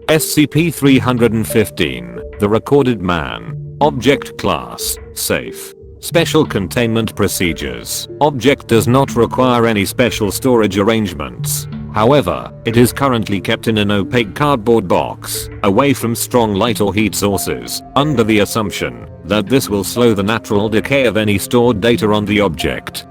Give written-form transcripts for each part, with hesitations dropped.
SCP-315, The Recorded Man. Object Class, Safe. Special Containment Procedures. Object does not require any special storage arrangements. However, it is currently kept in an opaque cardboard box, away from strong light or heat sources, under the assumption that this will slow the natural decay of any stored data on the object.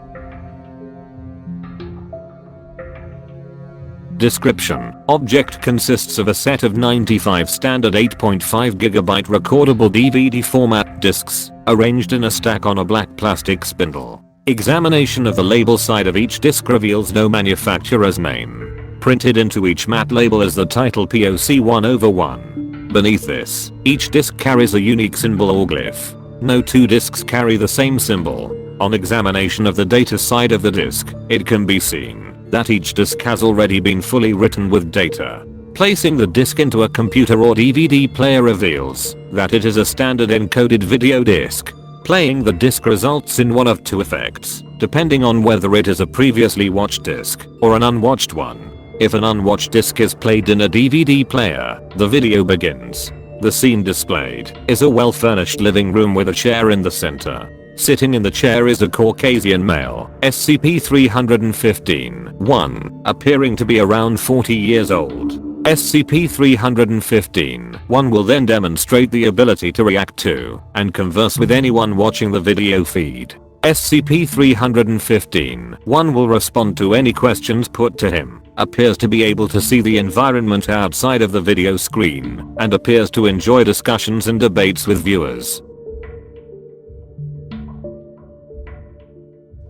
Description: Object consists of a set of 95 standard 8.5 GB recordable DVD format discs, arranged in a stack on a black plastic spindle. Examination of the label side of each disc reveals no manufacturer's name. Printed into each matte label is the title POC 1/1. Beneath this, each disc carries a unique symbol or glyph. No two discs carry the same symbol. On examination of the data side of the disc, it can be seen that each disc has already been fully written with data. Placing the disc into a computer or DVD player reveals that it is a standard encoded video disc. Playing the disc results in one of two effects, depending on whether it is a previously watched disc or an unwatched one. If an unwatched disc is played in a DVD player, the video begins. The scene displayed is a well-furnished living room with a chair in the center. Sitting in the chair is a Caucasian male, SCP-315-1, appearing to be around 40 years old. SCP-315-1 will then demonstrate the ability to react to and converse with anyone watching the video feed. SCP-315-1 will respond to any questions put to him, appears to be able to see the environment outside of the video screen, and appears to enjoy discussions and debates with viewers.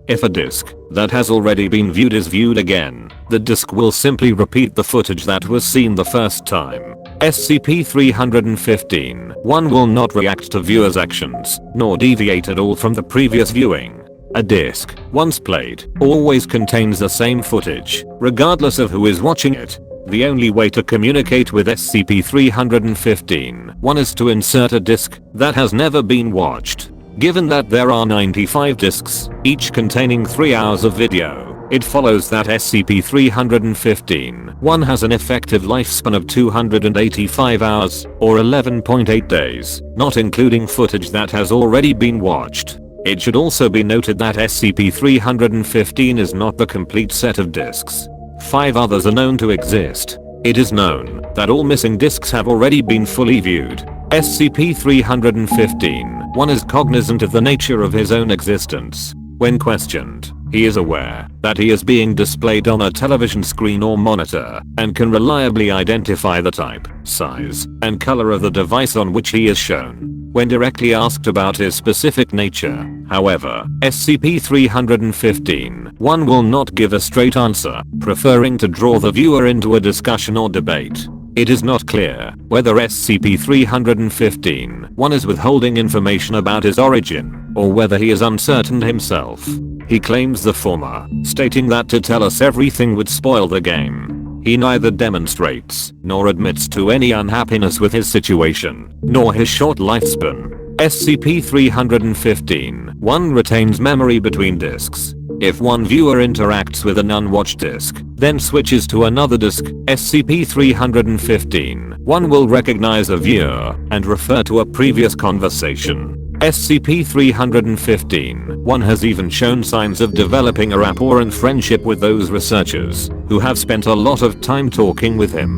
If a disc that has already been viewed is viewed again, the disc will simply repeat the footage that was seen the first time. SCP-315-1 will not react to viewers' actions, nor deviate at all from the previous viewing. A disc, once played, always contains the same footage, regardless of who is watching it. The only way to communicate with SCP-315-1 is to insert a disc that has never been watched. Given that there are 95 discs, each containing 3 hours of video, it follows that SCP-315-1 has an effective lifespan of 285 hours, or 11.8 days, not including footage that has already been watched. It should also be noted that SCP-315 is not the complete set of discs. 5 others are known to exist. It is known that all missing discs have already been fully viewed. SCP-315-1 is cognizant of the nature of his own existence. When questioned, he is aware that he is being displayed on a television screen or monitor, and can reliably identify the type, size, and color of the device on which he is shown. When directly asked about his specific nature, however, SCP-315-1 will not give a straight answer, preferring to draw the viewer into a discussion or debate. It is not clear whether SCP-315-1 is withholding information about his origin, or whether he is uncertain himself. He claims the former, stating that to tell us everything would spoil the game. He neither demonstrates nor admits to any unhappiness with his situation, nor his short lifespan. SCP-315-1 retains memory between discs. If one viewer interacts with an unwatched disc, then switches to another disc, SCP-315-1 will recognize a viewer and refer to a previous conversation. SCP-315-1 has even shown signs of developing a rapport and friendship with those researchers who have spent a lot of time talking with him.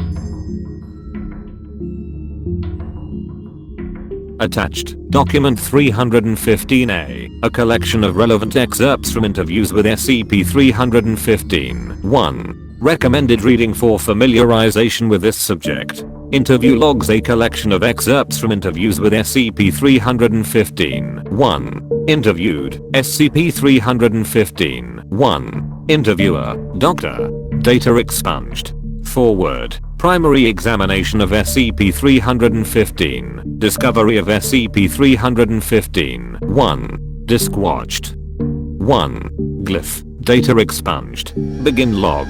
Attached, Document 315-A, a collection of relevant excerpts from interviews with SCP-315-1. Recommended reading for familiarization with this subject. Interview logs, a collection of excerpts from interviews with SCP-315-1. Interviewed, SCP-315-1. Interviewer, Dr. Data expunged. Forward. Primary examination of SCP-315. Discovery of SCP-315-1. Disk watched. 1. Glyph. Data expunged. Begin log.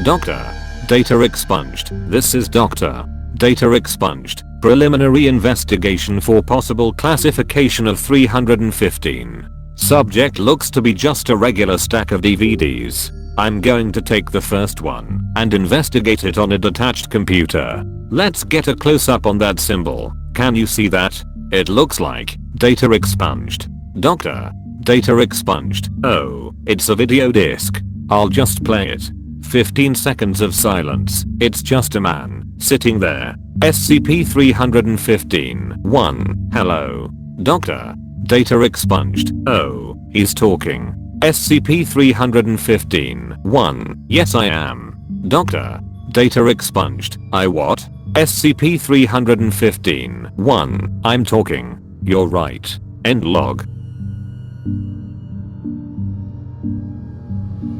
Dr. Data expunged. This is Dr. Data expunged. Preliminary investigation for possible classification of 315. Subject looks to be just a regular stack of DVDs. I'm going to take the first one and investigate it on a detached computer. Let's get a close-up on that symbol. Can you see that? It looks like data expunged. Doctor, data expunged. Oh, it's a video disc. I'll just play it. 15 seconds of silence. It's just a man sitting there. SCP-315. 1. Hello. Doctor. Data expunged. Oh, he's talking. SCP-315. 1. Yes, I am. Doctor. Data expunged. I what? SCP-315. 1. I'm talking. You're right. End log.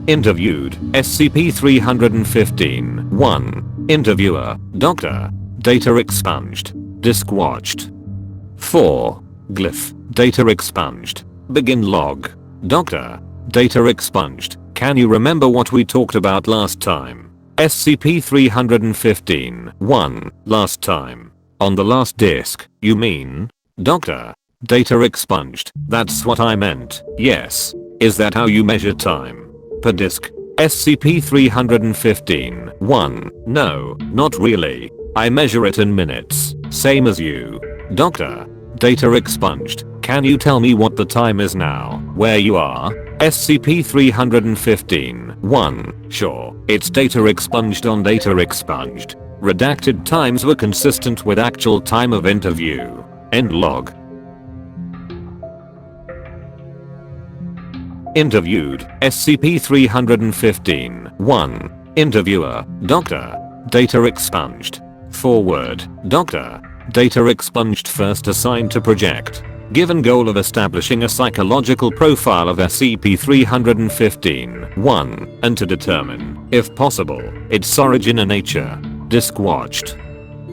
Interviewed. SCP-315. 1. Interviewer. Doctor. Data expunged. Disk watched. 4. Glyph. Data expunged. Begin log. Doctor. Data expunged. Can you remember what we talked about last time? SCP-315. 1. Last time. On the last disk, you mean? Doctor. Data expunged. That's what I meant. Yes. Is that how you measure time? Per disk. SCP-315. 1. No, not really. I measure it in minutes. Same as you. Doctor. Data expunged. Can you tell me what the time is now, where you are? SCP-315. 1. Sure. It's data expunged on data expunged. Redacted times were consistent with actual time of interview. End log. Interviewed. SCP-315. 1. Interviewer. Doctor. Data expunged. Forward. Doctor. Data expunged first assigned to project. Given goal of establishing a psychological profile of SCP-315. 1. And to determine, if possible, its origin and nature. Disk watched.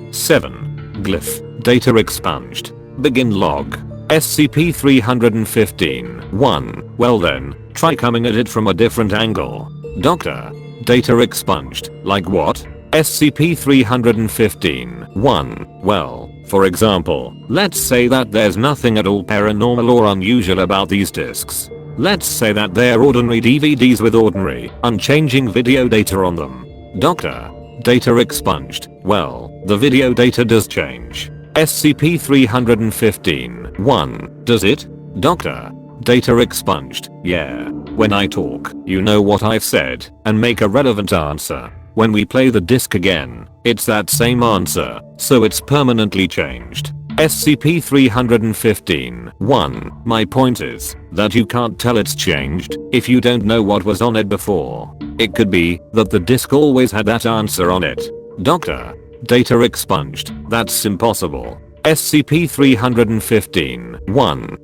7. Glyph. Data expunged. Begin log. SCP-315. 1. Well then, try coming at it from a different angle. Doctor. Data expunged. Like what? SCP-315. 1. Well, for example, let's say that there's nothing at all paranormal or unusual about these discs. Let's say that they're ordinary DVDs with ordinary, unchanging video data on them. Doctor. Data expunged. Well, the video data does change. SCP-315. 1. Does it? Doctor. Data expunged. Yeah. When I talk, you know what I've said, and make a relevant answer. When we play the disc again, it's that same answer, so it's permanently changed. SCP-315. 1. My point is that you can't tell it's changed if you don't know what was on it before. It could be that the disc always had that answer on it. Doctor. Data expunged. That's impossible. SCP-315. 1.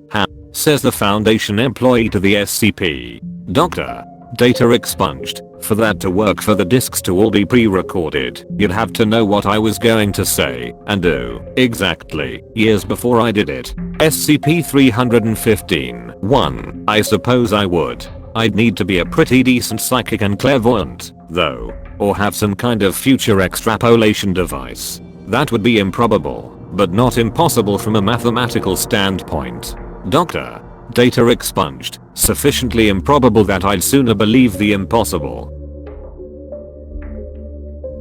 Says the Foundation employee to the SCP. Doctor. Data expunged. For that to work, for the discs to all be pre-recorded, you'd have to know what I was going to say and do exactly years before I did it. SCP-315. 1. I suppose I would. I'd need to be a pretty decent psychic and clairvoyant, though, or have some kind of future extrapolation device. That would be improbable, but not impossible from a mathematical standpoint. Doctor. Data expunged. Sufficiently improbable that I'd sooner believe the impossible.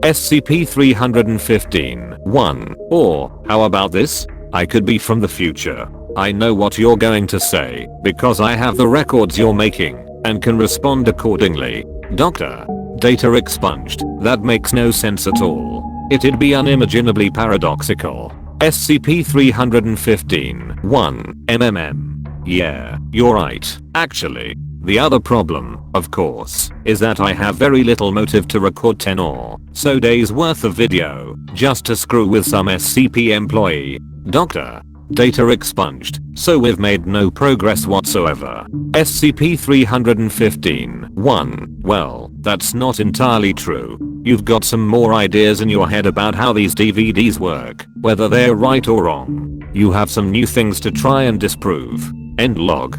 SCP-315. 1. Or, how about this? I could be from the future. I know what you're going to say, because I have the records you're making, and can respond accordingly. Doctor. Data expunged. That makes no sense at all. It'd be unimaginably paradoxical. SCP-315. 1. MMM. Yeah, you're right, actually. The other problem, of course, is that I have very little motive to record 10 or so days worth of video, just to screw with some SCP employee. Doctor. Data expunged, so we've made no progress whatsoever. SCP-315. 1. Well, that's not entirely true. You've got some more ideas in your head about how these DVDs work, whether they're right or wrong. You have some new things to try and disprove. End log.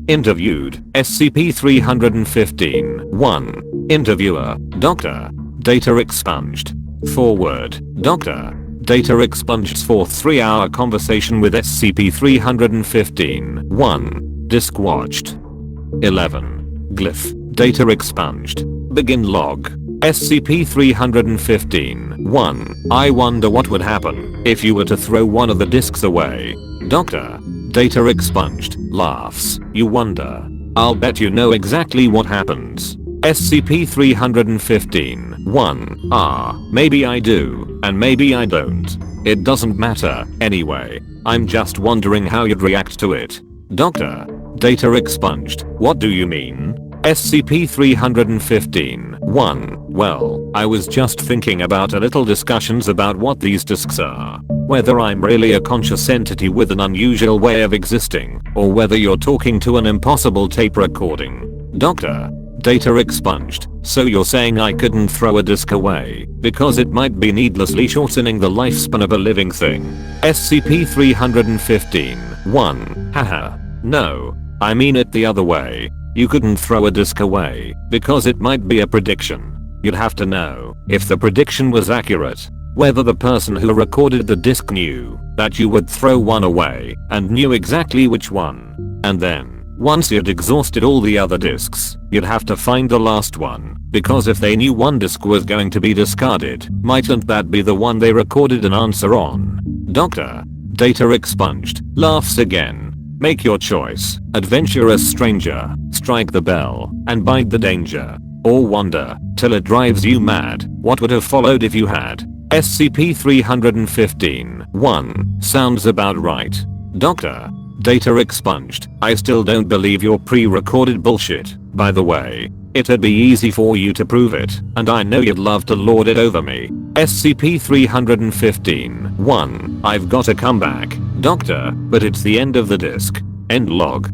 Interviewed. SCP-315. 1. Interviewer. Doctor. Data expunged. Forward. Doctor. Data expunged. Fourth 3-hour conversation with SCP-315. 1. Disk watched. 11. Glyph. Data expunged. Begin log. SCP-315. 1. I wonder what would happen if you were to throw one of the disks away. Dr. Data expunged. Laughs. You wonder. I'll bet you know exactly what happens. SCP-315. 1. Maybe I do, and maybe I don't. It doesn't matter, anyway. I'm just wondering how you'd react to it. Dr. Data expunged. What do you mean? SCP-315. 1. Well, I was just thinking about a little discussions about what these disks are. Whether I'm really a conscious entity with an unusual way of existing, or whether you're talking to an impossible tape recording. Dr. Data expunged. So you're saying I couldn't throw a disk away, because it might be needlessly shortening the lifespan of a living thing. SCP-315. 1. Haha. No. I mean it the other way. You couldn't throw a disk away, because it might be a prediction. You'd have to know, if the prediction was accurate, whether the person who recorded the disk knew that you would throw one away, and knew exactly which one. And then, once you'd exhausted all the other disks, you'd have to find the last one, because if they knew one disk was going to be discarded, mightn't that be the one they recorded an answer on? Dr. Data expunged. Laughs again. Make your choice, adventurous stranger, strike the bell, and bide the danger. Or wander, till it drives you mad. What would have followed if you had? SCP-315. 1. Sounds about right. Dr. Data expunged. I still don't believe your pre-recorded bullshit, by the way. It'd be easy for you to prove it, and I know you'd love to lord it over me. SCP-315. 1. I've gotta come back, Doctor, but it's the end of the disk. End log.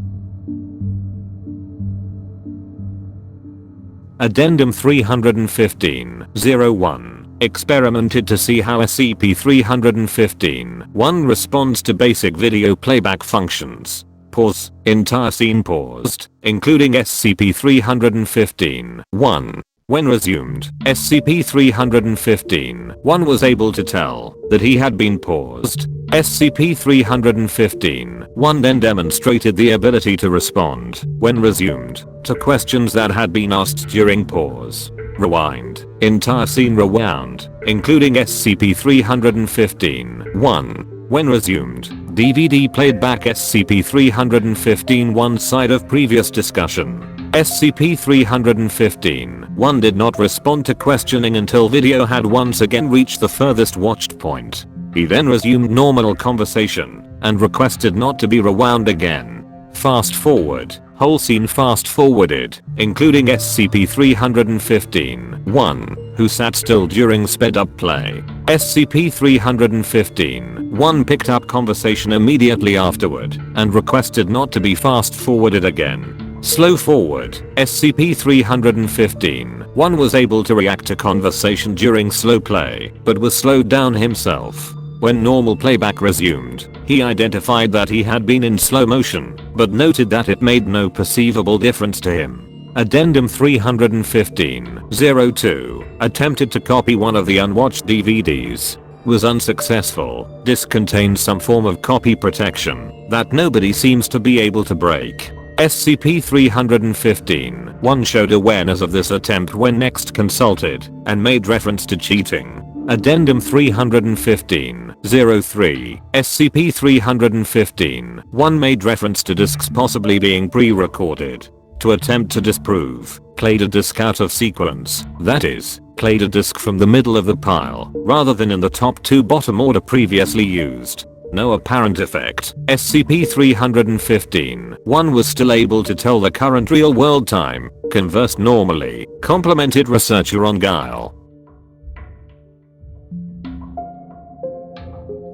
Addendum 315. 01. Experimented to see how SCP-315. 1 responds to basic video playback functions. Pause. Entire scene paused, including SCP-315. 1. When resumed, SCP-315. 1 was able to tell that he had been paused. SCP-315. 1 then demonstrated the ability to respond, when resumed, to questions that had been asked during pause. Rewind. Entire scene rewound, including SCP-315. 1. When resumed, DVD played back SCP-315. 1 side of previous discussion. SCP-315. 1 did not respond to questioning until video had once again reached the furthest watched point. He then resumed normal conversation, and requested not to be rewound again. Fast forward. Whole scene fast forwarded, including SCP-315. 1. Who sat still during sped up play. SCP-315. 1 picked up conversation immediately afterward, and requested not to be fast forwarded again. Slow forward. SCP-315. 1 was able to react to conversation during slow play, but was slowed down himself. When normal playback resumed, he identified that he had been in slow motion, but noted that it made no perceivable difference to him. Addendum 315. 02. Attempted to copy one of the unwatched DVDs. Was unsuccessful. Disc contains some form of copy protection that nobody seems to be able to break. SCP-315. 1 showed awareness of this attempt when next consulted, and made reference to cheating. Addendum 315. 03. SCP-315. 1 made reference to discs possibly being pre-recorded. To attempt to disprove, played a disc out of sequence, that is, played a disc from the middle of the pile, rather than in the top 2 bottom order previously used. No apparent effect. SCP-315. 1 was still able to tell the current real-world time, conversed normally, complimented researcher on guile.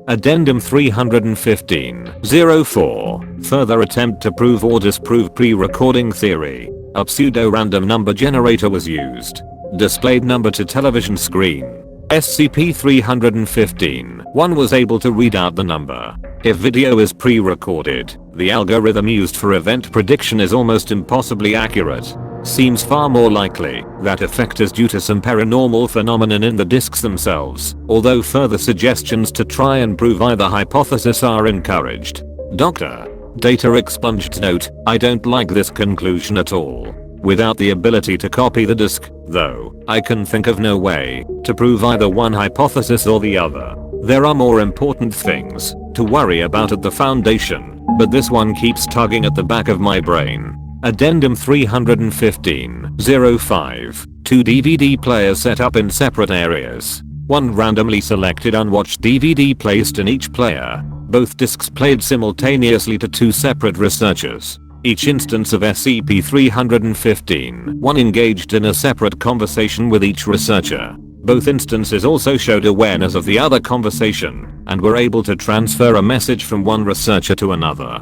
Addendum 315. 04. Further attempt to prove or disprove pre-recording theory. A pseudo-random number generator was used. Displayed number to television screen. SCP-315. 1 was able to read out the number. If video is pre-recorded, the algorithm used for event prediction is almost impossibly accurate. Seems far more likely that effect is due to some paranormal phenomenon in the discs themselves, although further suggestions to try and prove either hypothesis are encouraged. Dr. Data expunged. Note, I don't like this conclusion at all. Without the ability to copy the disk, though, I can think of no way to prove either one hypothesis or the other. There are more important things to worry about at the Foundation, but this one keeps tugging at the back of my brain. Addendum 315-05. 2 DVD players set up in separate areas. One randomly selected unwatched DVD placed in each player. Both discs played simultaneously to 2 separate researchers. Each instance of SCP-315, one engaged in a separate conversation with each researcher. Both instances also showed awareness of the other conversation and were able to transfer a message from one researcher to another.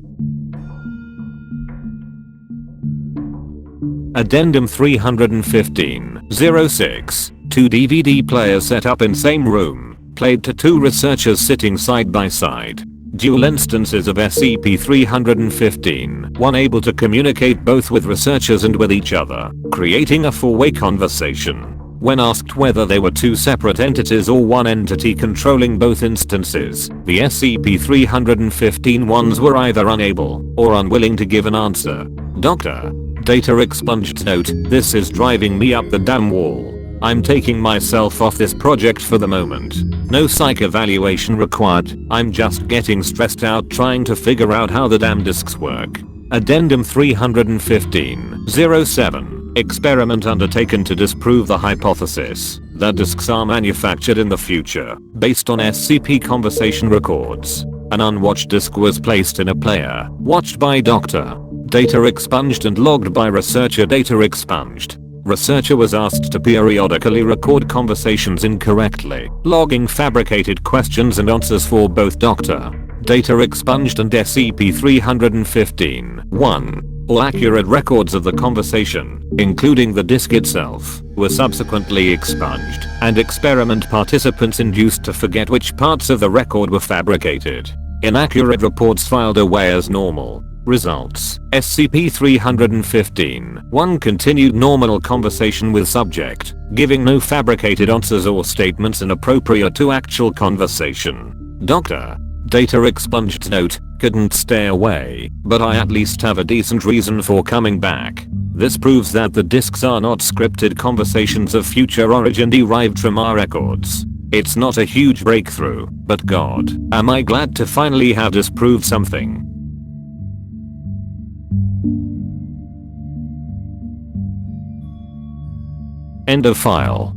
Addendum 315-06. 2 DVD players set up in same room, played to 2 researchers sitting side by side. Dual instances of SCP-315, one able to communicate both with researchers and with each other, creating a 4-way conversation. When asked whether they were 2 separate entities or one entity controlling both instances, the SCP-315 ones were either unable or unwilling to give an answer. Dr. Data expunged. Note, this is driving me up the damn wall. I'm taking myself off this project for the moment. No psych evaluation required. I'm just getting stressed out trying to figure out how the damn disks work. Addendum 315-07. Experiment undertaken to disprove the hypothesis that disks are manufactured in the future based on SCP conversation records. An unwatched disk was placed in a player, watched by Dr. Data expunged and logged by researcher. Data expunged. Researcher was asked to periodically record conversations incorrectly, logging fabricated questions and answers for both Dr. Data expunged and SCP-315. 1. All accurate records of the conversation, including the disk itself, were subsequently expunged, and experiment participants induced to forget which parts of the record were fabricated. Inaccurate reports filed away as normal. Results: SCP-315. 1. Continued normal conversation with subject, giving no fabricated answers or statements inappropriate to actual conversation. Dr. Data expunged. Note, couldn't stay away, but I at least have a decent reason for coming back. This proves that the disks are not scripted conversations of future origin derived from our records. It's not a huge breakthrough, but god, am I glad to finally have disproved something. End of file.